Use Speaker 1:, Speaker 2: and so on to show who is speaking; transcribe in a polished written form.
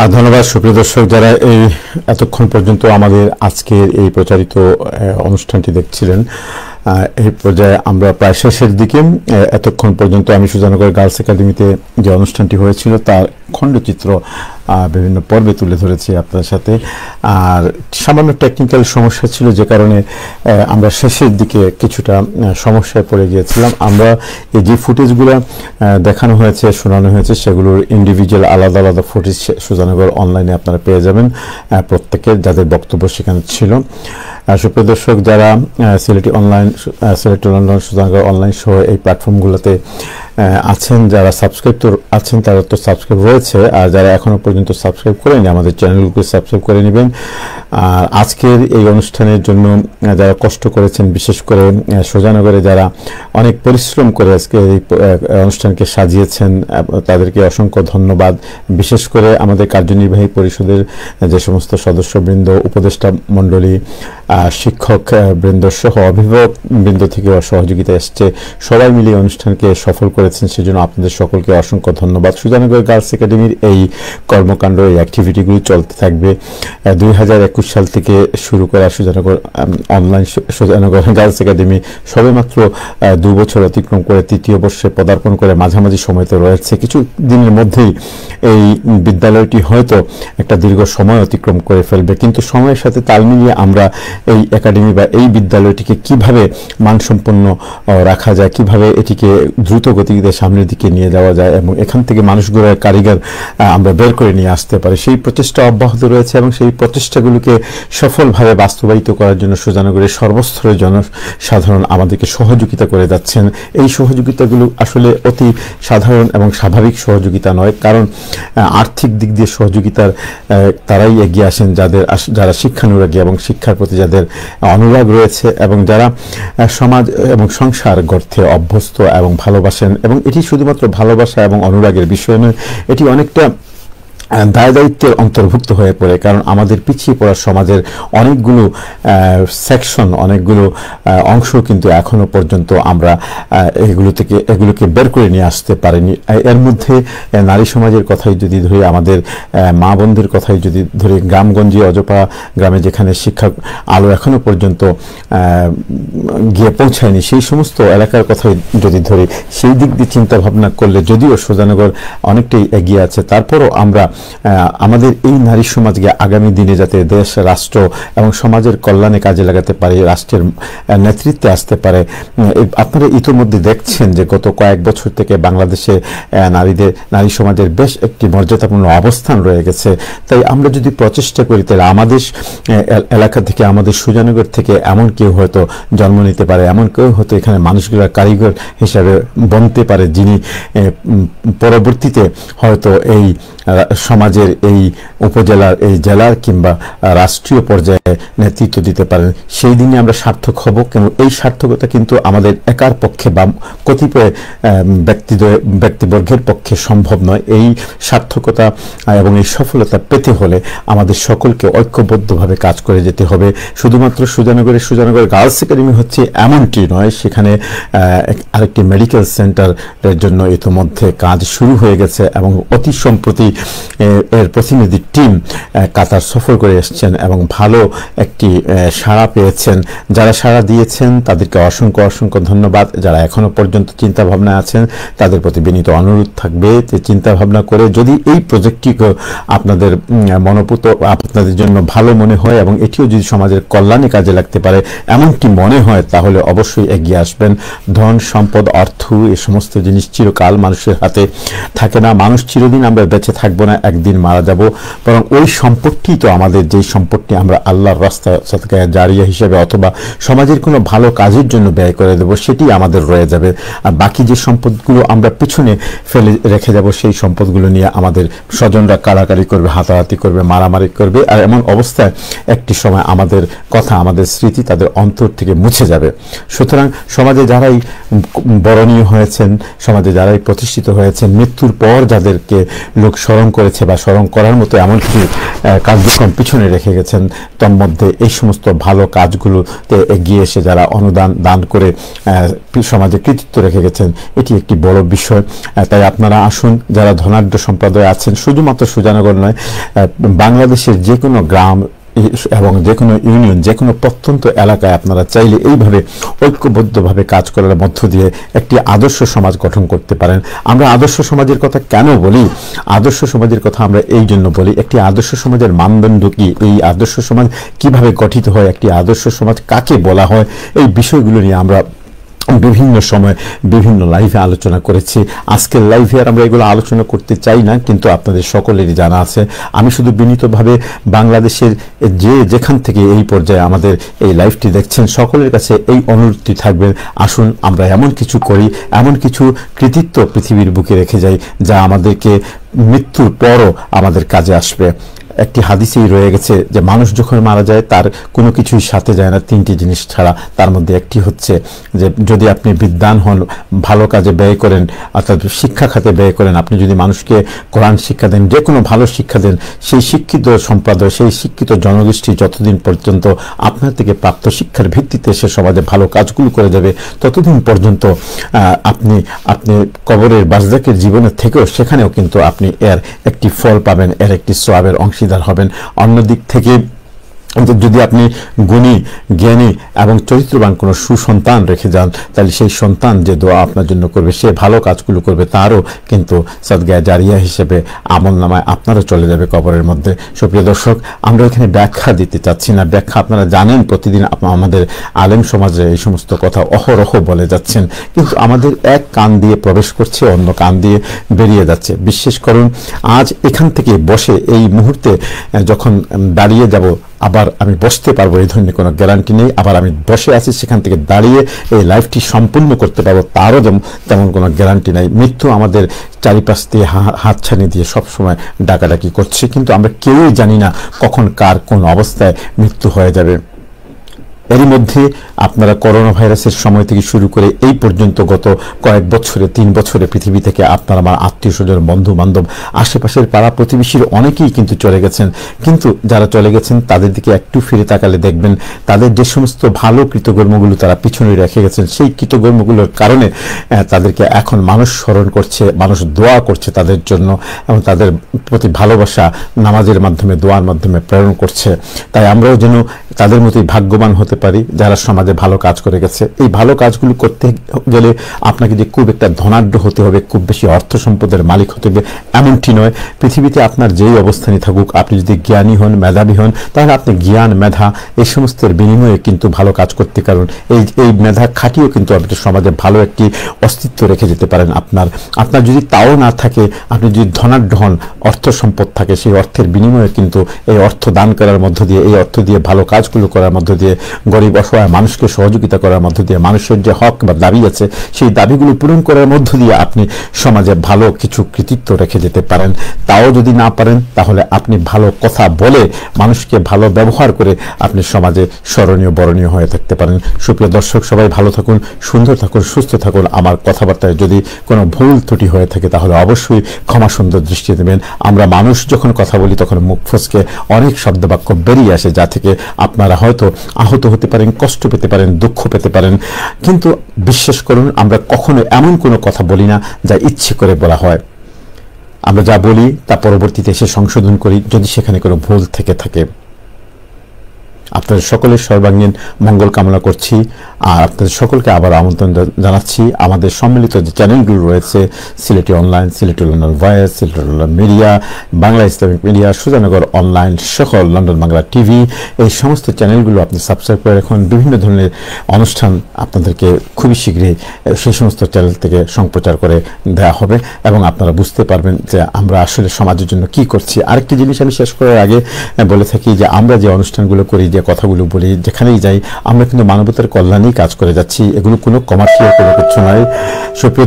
Speaker 1: ধন্যবাদ সুপ্রিয় দর্শক, যারা এই এতক্ষণ পর্যন্ত আমাদের আজকের এই প্রচারিত অনুষ্ঠানটি দেখছিলেন। এই পর্যায়ে আমরা প্রায় শেষের দিকে। এতক্ষণ পর্যন্ত আমি সুজানগর গার্লস একাডেমিতে যে অনুষ্ঠানটি হয়েছিল তার খণ্ডচিত্র বিভিন্ন পর্বে তুলে ধরেছি আপনাদের সাথে। আর সামান্য টেকনিক্যাল সমস্যা ছিল, যে কারণে আমরা শেষের দিকে কিছুটা সমস্যায় পড়ে গিয়েছিলাম। আমরা এই যে ফুটেজগুলো দেখানো হয়েছে, শোনানো হয়েছে, সেগুলোর ইন্ডিভিজুয়াল আলাদা আলাদা ফুটেজ সুজানগর অনলাইনে আপনারা পেয়ে যাবেন প্রত্যেকের, যাদের বক্তব্য সেখানে ছিল। সুপ্রিয় দর্শক, যারা Sylheti online, Sylheti London, Sujanagar online সহ এই প্ল্যাটফর্মগুলোতে আছেন, যারা সাবস্ক্রাইব আছেন তারা তো সাবস্ক্রাইব রয়েছে, আর যারা এখনো পর্যন্ত সাবস্ক্রাইব করেনি আমাদের চ্যানেলগুলোকে সাবস্ক্রাইব করে নেবেন। আর আজকের এই অনুষ্ঠানের জন্য যারা কষ্ট করেছেন, বিশেষ করে সুজানগরে যারা অনেক পরিশ্রম করে আজকে এই অনুষ্ঠানকে সাজিয়েছেন, তাদেরকে অসংখ্য ধন্যবাদ। বিশেষ করে আমাদের কার্যনির্বাহী পরিষদের যে সমস্ত সদস্যবৃন্দ, উপদেষ্টা মণ্ডলী, শিক্ষক বৃন্দ সহ অভিভাবক বৃন্দ থেকে সহযোগিতা এসছে, সবাই মিলে অনুষ্ঠানকে সফল করেছেন, সেজন্য আপনাদের সকলকে অসংখ্য ধন্যবাদ। সুজানগর গার্লস একাডেমির এই কর্মকাণ্ড, এই অ্যাক্টিভিটিগুলি চলতে থাকবে। 2021 সাল থেকে শুরু করা Sujanagar online, Sujanagar girls academy সবেমাত্র 2 বছর অতিক্রম করে 3য় বর্ষে পদার্পণ করে মাঝামাঝি সময়তে রয়েছে। কিছু দিনের মধ্যেই এই বিদ্যালয়টি হয়তো একটা দীর্ঘ সময় অতিক্রম করে ফেলবে, কিন্তু সময়ের সাথে তাল মিলিয়ে আমরা এই একাডেমি বা এই বিদ্যালয়টিকে কিভাবে মানসম্পন্ন রাখা যায়, কিভাবে এটিকে দ্রুত গতিতে সামনের দিকে নিয়ে যাওয়া যায় এবং এখান থেকে মানুষগুলোর কারিগর আমরা বের করে নিয়ে আসতে পারি, সেই প্রচেষ্টা অব্যাহত রয়েছে। এবং সেই প্রচেষ্টাগুলোকে সফলভাবে বাস্তবায়িত করার জন্য সুজানগরের সর্বস্তরের জনসাধারণ আমাদেরকে সহযোগিতা করে যাচ্ছেন। এই সহযোগিতাগুলো আসলে অতি সাধারণ এবং স্বাভাবিক সহযোগিতা নয়, কারণ আর্থিক দিক দিয়ে সহযোগিতার তারাই এগিয়ে আসেন যারা শিক্ষানুরাগী এবং শিক্ষার প্রতি যাদের অনুরাগ রয়েছে এবং যারা সমাজ এবং সংসার গড়তে অভ্যস্ত এবং ভালোবাসেন। এবং এটি শুধুমাত্র ভালোবাসা এবং অনুরাগের বিষয় নয়, এটি অনেকটা দায় দায়িত্বের অন্তর্ভুক্ত হয়ে পড়ে, কারণ আমাদের পিছিয়ে পড়া সমাজের অনেকগুলো সেকশন, অনেকগুলো অংশ কিন্তু এখনো পর্যন্ত আমরা এগুলোকে বের করে নিয়ে আসতে পারিনি। এর মধ্যে নারী সমাজের কথাই যদি ধরি, আমাদের মা বোনদের কথাই যদি ধরি, গ্রামগঞ্জে অজপা গ্রামে যেখানে শিক্ষার আলো এখনো পর্যন্ত গিয়ে পৌঁছায়নি, সেই সমস্ত এলাকার কথাই যদি ধরি, সেই দিক দিয়ে চিন্তা ভাবনা করলে যদিও সুজানগর অনেকটাই এগিয়ে আছে, তারপরও আমরা আমাদের এই নারী সমাজকে আগামী দিনে যাতে দেশ, রাষ্ট্র এবং সমাজের কল্যাণে কাজে লাগাতে পারি, রাষ্ট্রের নেতৃত্বে আসতে পারে। আপনারা ইতিমধ্যে দেখছেন যে গত কয়েক বছর থেকে বাংলাদেশে নারী সমাজের বেশ একটি মর্যাদাপূর্ণ অবস্থান রয়ে গেছে। তাই আমরা যদি প্রচেষ্টা করি, তাহলে আমাদের এলাকা থেকে, আমাদের সুজানগর থেকে এমন কেউ হয়তো জন্ম নিতে পারে, এমন কেউ হয়তো এখানে মানুষগুলোর কারিগর হিসাবে বনতে পারে, যিনি পরবর্তীতে হয়তো এই সমাজের, এই উপজেলার, এই জেলার কিংবা রাষ্ট্রীয় পর্যায়ে নেতৃত্ব দিতে পারেন। সেই দিনে আমরা সার্থক হব। কিন্তু এই সার্থকতা কিন্তু আমাদের একার পক্ষে বা কতিপয় ব্যক্তিবর্গের পক্ষে সম্ভব নয়। এই সার্থকতা এবং এই সফলতা পেতে হলে আমাদের সকলকে ঐক্যবদ্ধভাবে কাজ করে যেতে হবে। শুধুমাত্র সুজানগর গার্লস একাডেমি হচ্ছে এমনটি নয়, সেখানে আরেকটি মেডিকেল সেন্টারের জন্য ইতিমধ্যে কাজ শুরু হয়ে গেছে এবং অতি সম্প্রতি এর প্রতিনিধি টিম কাতার সফর করে এসছেন এবং ভালো একটি সাড়া পেয়েছেন। যারা সাড়া দিয়েছেন তাদেরকে অসংখ্য অসংখ্য ধন্যবাদ। যারা এখনো পর্যন্ত চিন্তা ভাবনা আছেন তাদের প্রতি বিনীত অনুরোধ থাকবে যে চিন্তা ভাবনা করে যদি এই প্রজেক্টটিকে আপনাদের মনোপুত, আপনাদের জন্য ভালো মনে হয় এবং এটিও যদি সমাজের কল্যাণে কাজে লাগতে পারে এমনটি মনে হয়, তাহলে অবশ্যই এগিয়ে আসবেন। ধন, সম্পদ, অর্থ, এই সমস্ত জিনিস চিরকাল মানুষের হাতে থাকে না। মানুষ চিরদিন আমরা বেঁচে থাকবো না, একদিন মারা যাব। বরং ওই সম্পদটি তো আমাদের, যেই সম্পদটি আমরা আল্লাহর রাস্তা সাদকা জারিয়া হিসেবে অথবা সমাজের কোনো ভালো কাজের জন্য ব্যয় করে দেব, সেটি আমাদের রয়ে যাবে। আর বাকি যে সম্পদগুলো আমরা পিছনে ফেলে রেখে যাব, সেই সম্পদগুলো নিয়ে আমাদের স্বজনরা কাড়াকাড়ি করবে, হাতাহাতি করবে, মারামারি করবে। আর এমন অবস্থায় একটি সময় আমাদের কথা, আমাদের স্মৃতি তাদের অন্তর থেকে মুছে যাবে। সুতরাং সমাজে যারাই বরণীয় হয়েছেন, সমাজে যারাই প্রতিষ্ঠিত হয়েছেন, মৃত্যুর পর যাদেরকে লোক স্মরণ করেছেন, গেছে বা স্মরণ করার মতো এমন কিছু কার্যক্রম পিছনে রেখে গেছেন। তার মধ্যে এই সমস্ত ভালো কাজগুলোতে এগিয়ে এসে যারা অনুদান দান করে সমাজে কৃতিত্ব রেখে গেছেন, এটি একটি বড় বিষয়। তাই আপনারা আসুন, যারা ধনাঢ্য সম্প্রদায় আছেন, শুধুমাত্র সুজানগর নয়, বাংলাদেশের যে কোনো গ্রাম এবং যে কোনো ইউনিয়ন, যে কোনো প্রত্যন্ত এলাকায় আপনারা চাইলে এইভাবে ঐক্যবদ্ধভাবে কাজ করার মধ্য দিয়ে একটি আদর্শ সমাজ গঠন করতে পারেন। আমরা আদর্শ সমাজের কথা কেন বলি? আদর্শ সমাজের কথা আমরা এই জন্য বলি, একটি আদর্শ সমাজের মানদণ্ড কি, এই আদর্শ সমাজ কিভাবে গঠিত হয়, একটি আদর্শ সমাজ কাকে বলা হয়, এই বিষয়গুলো নিয়ে আমরা বিভিন্ন সময় বিভিন্ন লাইভে আলোচনা করেছি। আজকের লাইভে আর আমরা এগুলো আলোচনা করতে চাই না, কিন্তু আপনাদের সকলেরই জানা আছে। আমি শুধু বিনীতভাবে বাংলাদেশের যেখান থেকে এই পর্যায়ে আমাদের এই লাইভটি দেখছেন, সকলের কাছে এই অনুরোধটি থাকবে, আসুন আমরা এমন কিছু করি, এমন কিছু কৃতিত্ব পৃথিবীর বুকে রেখে যাই যা আমাদেরকে মৃত্যুর পরও আমাদের কাজে আসবে। একটি হাদিসেই রয়ে গেছে যে মানুষ যখন মারা যায় তার কোনো কিছুই সাথে যায় না তিনটি জিনিস ছাড়া। তার মধ্যে একটি হচ্ছে যে যদি আপনি বিদ্বান হন, ভালো কাজে ব্যয় করেন, অর্থাৎ শিক্ষা খাতে ব্যয় করেন, আপনি যদি মানুষকে কোরআন শিক্ষা দেন, যে কোনো ভালো শিক্ষা দেন, সেই শিক্ষিত সম্প্রদায়, সেই শিক্ষিত জনগোষ্ঠী যতদিন পর্যন্ত আপনার থেকে প্রাপ্ত শিক্ষার ভিত্তিতে সে সমাজে ভালো কাজগুলো করে যাবে, ততদিন পর্যন্ত আপনি কবরের বারজাকের জীবনের থেকেও সেখানেও কিন্তু আপনি এর একটি ফল পাবেন, এর একটি সওয়াবের অংশীদার হবেন। অন্যদিক থেকে যদি আপনি গুণী, জ্ঞানী এবং চরিত্রবান কোনো সুসন্তান রেখে যান, তাহলে সেই সন্তান যে দোয়া আপনার জন্য করবে, সে ভালো কাজগুলো করবে, তারও কিন্তু সাদগায়ে জারিয়া হিসেবে আমলনামায় আপনারও চলে যাবে কবরের মধ্যে। সুপ্রিয় দর্শক, আমরা এখানে ব্যাখ্যা দিতে চাচ্ছি না, ব্যাখ্যা আপনারা জানেন, প্রতিদিন আমাদের আলেম সমাজে এই সমস্ত কথা অহরহ বলে যাচ্ছেন, কিন্তু আমাদের এক কান দিয়ে প্রবেশ করছে, অন্য কান দিয়ে বেরিয়ে যাচ্ছে। বিশ্বাস করুন, আজ এখান থেকে বসে এই মুহূর্তে যখন দাঁড়িয়ে যাব, আবার আমি বসতে পারবো এই ধরনের কোনো গ্যারান্টি নেই। আবার আমি বসে আছি, সেখান থেকে দাঁড়িয়ে এই লাইফটি সম্পূর্ণ করতে পারবো, তারও তেমন কোনো গ্যারান্টি নাই। মৃত্যু আমাদের চারিপাশ দিয়ে হাতছানি দিয়ে সবসময় ডাকাডাকি করছে, কিন্তু আমরা কেউই জানি না কখন কার কোন অবস্থায় মৃত্যু হয়ে যাবে। এরই মধ্যে আপনারা করোনা ভাইরাসের সময় থেকে শুরু করে এই পর্যন্ত গত কয়েক বছরে, 3 বছরে পৃথিবী থেকে আপনার আমার আত্মীয় স্বজন, বন্ধু বান্ধব, আশেপাশের পাড়া প্রতিবেশীর অনেকেই কিন্তু চলে গেছেন। কিন্তু যারা চলে গেছেন তাদের দিকে একটু ফিরে তাকালে দেখবেন তাদের যে সমস্ত ভালো কৃতকর্মগুলো তারা পিছনে রেখে গেছেন, সেই কৃতকর্মগুলোর কারণে তাদেরকে এখন মানুষ স্মরণ করছে, মানুষ দোয়া করছে তাদের জন্য, এবং তাদের প্রতি ভালোবাসা নামাজের মাধ্যমে, দোয়ার মাধ্যমে প্রেরণ করছে। তাই আমরাও যেন তাদের মতোই ভাগ্যবান হতে পারি যারা সমাজে ভালো কাজ করে গেছে। এই ভালো কাজগুলো করতে গেলে আপনাকে যে খুব একটা ধনাঢ্য হতে হবে, খুব বেশি অর্থ সম্পদের মালিক হতে হবে এমনটি নয়। পৃথিবীতে আপনার যেই অবস্থানই থাকুক, আপনি যদি জ্ঞানী হন, মেধাবী হন, তাহলে আপনি জ্ঞান, মেধা এই সমস্তের বিনিময়ে কিন্তু ভালো কাজ করতে, কারণ এই মেধা খাটিয়েও কিন্তু আপনি সমাজে ভালো একটি অস্তিত্ব রেখে যেতে পারেন। আপনার যদি তাও না থাকে, আপনি যদি ধনাঢ্য হন, অর্থ সম্পদ থাকে, সেই অর্থের বিনিময়ে কিন্তু এই অর্থ দান করার মধ্য দিয়ে, এই অর্থ দিয়ে ভালো কাজগুলো করার মধ্য দিয়ে, গরিব অসহায় মানুষকে সহযোগিতা করার মধ্য দিয়ে, মানুষের যে হক বা দাবি আছে সেই দাবিগুলো পূরণ করার মধ্য দিয়ে আপনি সমাজে ভালো কিছু কৃতিত্ব রেখে যেতে পারেন। তাও যদি না পারেন, তাহলে আপনি ভালো কথা বলে, মানুষকে ভালো ব্যবহার করে আপনি সমাজে স্মরণীয়, বরণীয় হয়ে থাকতে পারেন। সুপ্রিয় দর্শক, সবাই ভালো থাকুন, সুন্দর থাকুন, সুস্থ থাকুন। আমার কথাবার্তায় যদি কোনো ভুল ত্রুটি হয়ে থাকে তাহলে অবশ্যই ক্ষমা সুন্দর দৃষ্টি দেবেন। আমরা মানুষ যখন কথা বলি তখন মুখ ফসকে অনেক শব্দবাক্য বেরিয়ে আসে, যা থেকে আপনারা হয়তো আহত হতে পারেন, কষ্ট পেতে পারেন, দুঃখ পেতে পারেন, কিন্তু বিশ্বাস করুন, আমরা কখনো এমন কোনো কথা বলি না যা ইচ্ছে করে বলা হয়। আমরা যা বলি তা পরবর্তীতে এসে সংশোধন করি যদি সেখানে কোনো ভুল থেকে থাকে। আপনাদের সকলের সর্বাঙ্গীন মঙ্গল কামনা করছি, আর আপনাদের সকলকে আবার আমন্ত্রণ জানাচ্ছি আমাদের সম্মিলিত যে চ্যানেলগুলো রয়েছে, Sylheti online, Sylheti London voice, Sylheti London media, Bangla Islamic media, Sujanagar online, সকল লন্ডন বাংলা টিভি, এই সমস্ত চ্যানেলগুলো আপনি সাবস্ক্রাইব করে রাখুন। বিভিন্ন ধরনের অনুষ্ঠান আপনাদেরকে খুবই শীঘ্রই সেই সমস্ত চ্যানেল থেকে সম্প্রচার করে দেওয়া হবে, এবং আপনারা বুঝতে পারবেন যে আমরা আসলে সমাজের জন্য কি করছি। আরেকটি জিনিস আমি শেষ করার আগে বলে থাকি যে আমরা যে অনুষ্ঠানগুলো করি, যে কথাগুলো বলি, যেখানেই যাই, আমরা কিন্তু মানবতার কল্যাণেই কাজ করে যাচ্ছি। এগুলো কোনো কমার্শিয়াল কোনো কিছু নয়। সুপ্রিয়